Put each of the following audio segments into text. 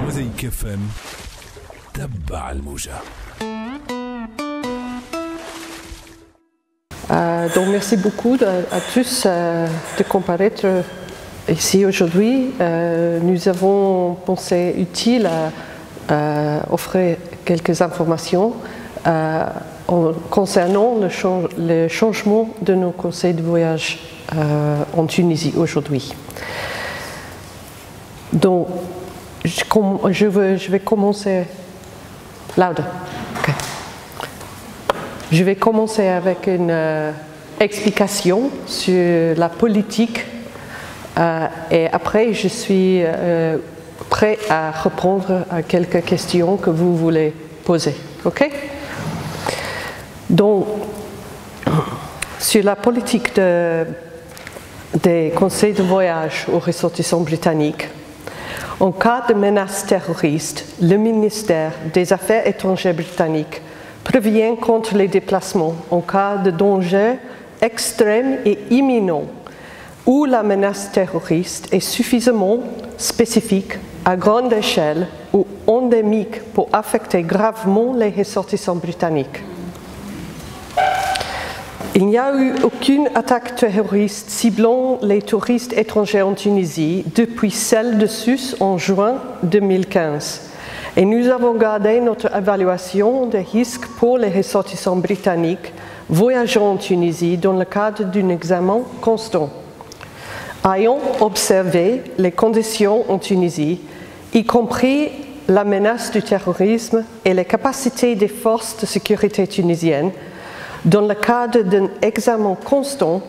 مزيك FM تبع الموجة. Donc merci beaucoup à tous de comparaître ici aujourd'hui. Nous avons pensé utile à offrir quelques informations concernant le changement de nos conseils de voyage en Tunisie aujourd'hui. Donc je vais commencer. Louder. Okay. Je vais commencer avec une explication sur la politique et après je suis prêt à répondre à quelques questions que vous voulez poser. Ok? Donc, sur la politique des conseils de voyage aux ressortissants britanniques, en cas de menace terroriste, le ministère des Affaires étrangères britannique prévient contre les déplacements en cas de danger extrême et imminent où la menace terroriste est suffisamment spécifique, à grande échelle ou endémique pour affecter gravement les ressortissants britanniques. Il n'y a eu aucune attaque terroriste ciblant les touristes étrangers en Tunisie depuis celle de Sus en juin 2015. Et nous avons gardé notre évaluation des risques pour les ressortissants britanniques voyageant en Tunisie dans le cadre d'un examen constant. Ayant observé les conditions en Tunisie, y compris la menace du terrorisme et les capacités des forces de sécurité tunisiennes, dans le cadre d'un examen constant,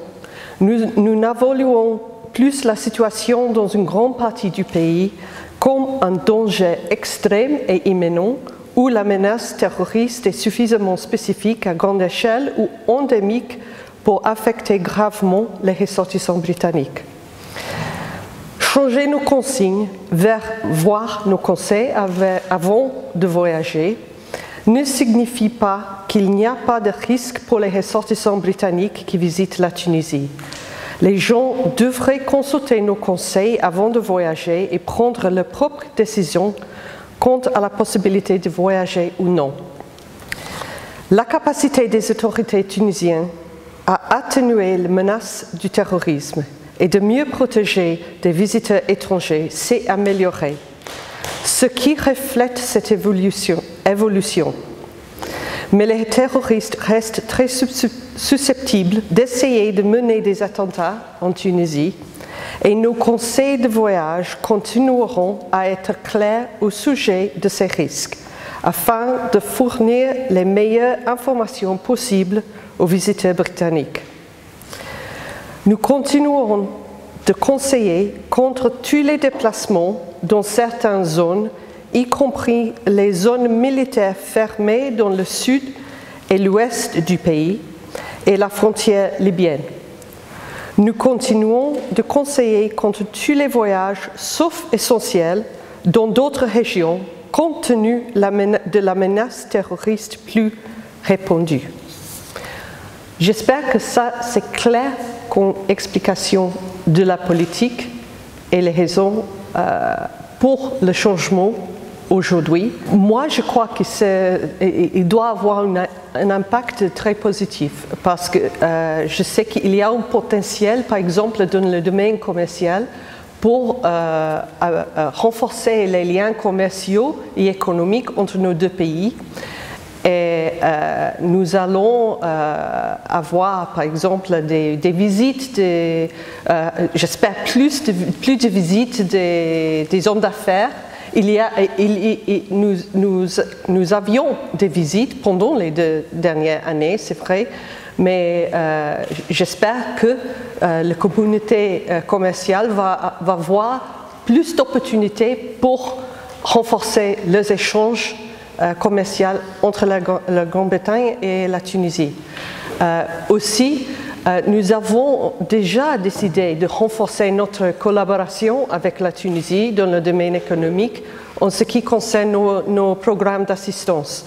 nous n'évaluons plus la situation dans une grande partie du pays comme un danger extrême et imminent où la menace terroriste est suffisamment spécifique à grande échelle ou endémique pour affecter gravement les ressortissants britanniques. Changer nos consignes vers voir nos conseils avant de voyager ne signifie pas qu'il n'y a pas de risque pour les ressortissants britanniques qui visitent la Tunisie. Les gens devraient consulter nos conseils avant de voyager et prendre leurs propres décisions quant à la possibilité de voyager ou non. La capacité des autorités tunisiennes à atténuer les menaces du terrorisme et de mieux protéger des visiteurs étrangers s'est améliorée, ce qui reflète cette évolution. Mais les terroristes restent très susceptibles d'essayer de mener des attentats en Tunisie et nos conseils de voyage continueront à être clairs au sujet de ces risques afin de fournir les meilleures informations possibles aux visiteurs britanniques. Nous continuerons de conseiller contre tous les déplacements dans certaines zones, y compris les zones militaires fermées dans le sud et l'ouest du pays et la frontière libyenne. Nous continuons de conseiller contre tous les voyages, sauf essentiels, dans d'autres régions, compte tenu de la menace terroriste plus répandue. J'espère que ça, c'est clair comme explication de la politique et les raisons pour le changement aujourd'hui. Moi, je crois qu'il doit avoir un impact très positif parce que je sais qu'il y a un potentiel, par exemple, dans le domaine commercial pour renforcer les liens commerciaux et économiques entre nos deux pays. Et nous allons avoir, par exemple, des visites, j'espère plus de visites des hommes d'affaires. Nous avions des visites pendant les 2 dernières années, c'est vrai, mais j'espère que la communauté commerciale va voir plus d'opportunités pour renforcer les échanges commercial entre la Grande-Bretagne et la Tunisie. Aussi, nous avons déjà décidé de renforcer notre collaboration avec la Tunisie dans le domaine économique en ce qui concerne nos programmes d'assistance.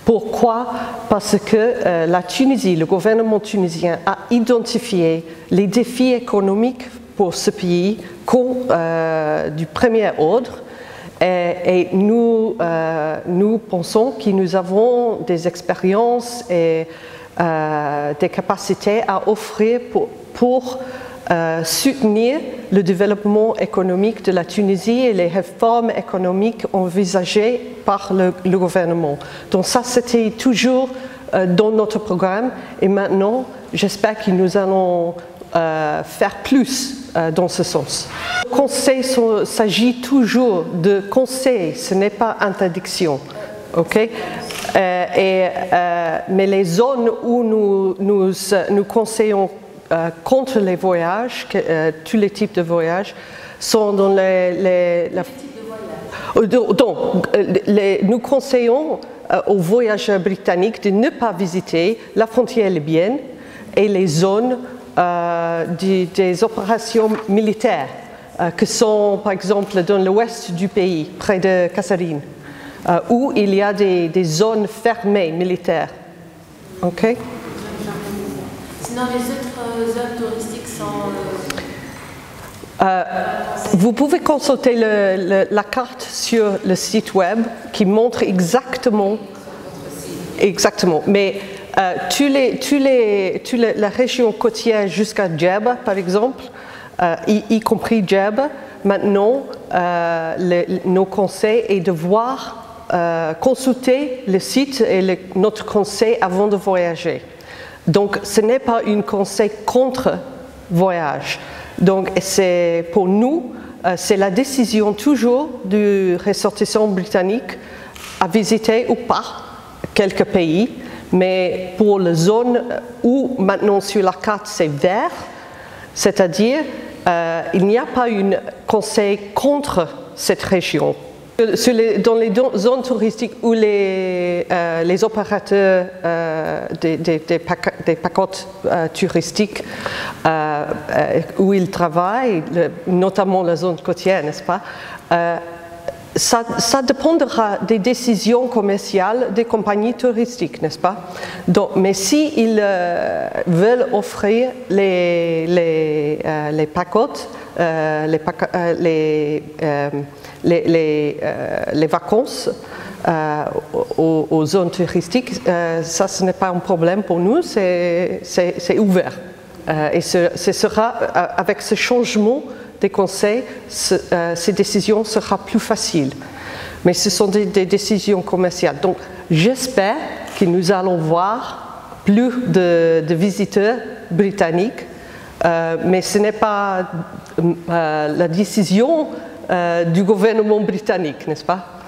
Pourquoi? Parce que la Tunisie, le gouvernement tunisien a identifié les défis économiques pour ce pays comme du premier ordre Et nous pensons que nous avons des expériences et des capacités à offrir pour soutenir le développement économique de la Tunisie et les réformes économiques envisagées par le gouvernement. Donc ça, c'était toujours dans notre programme et maintenant, j'espère que nous allons faire plus dans ce sens. Le conseil s'agit toujours de conseil, ce n'est pas interdiction. Okay? Mais les zones où nous conseillons contre les voyages, tous les types de voyages, sont dans nous conseillons aux voyageurs britanniques de ne pas visiter la frontière libyenne et les zones des opérations militaires, que sont par exemple dans l'ouest du pays, près de Kasserine, où il y a des zones fermées militaires. Okay? Sinon, les autres zones touristiques sont... Vous pouvez consulter la carte sur le site web qui montre exactement, mais la région côtière jusqu'à Djerba, par exemple, y compris Djerba, maintenant, nos conseils est de consulter le site et notre conseil avant de voyager. Donc, ce n'est pas un conseil contre voyage. Donc, pour nous, c'est la décision toujours du ressortissant britannique à visiter ou pas quelques pays. Mais pour les zones où maintenant sur la carte c'est vert, c'est-à-dire il n'y a pas un conseil contre cette région. Dans les zones touristiques où les opérateurs des pacotes touristiques où ils travaillent, notamment la zone côtière, n'est-ce pas, ça dépendra des décisions commerciales des compagnies touristiques, n'est-ce pas? Donc, mais s'ils veulent offrir les pacotes, les vacances aux zones touristiques, ça ce n'est pas un problème pour nous, c'est ouvert. Et ce sera, avec ce changement des conseils, ces décisions seront plus faciles. Mais ce sont des décisions commerciales. Donc j'espère que nous allons voir plus de visiteurs britanniques, mais ce n'est pas la décision du gouvernement britannique, n'est-ce pas?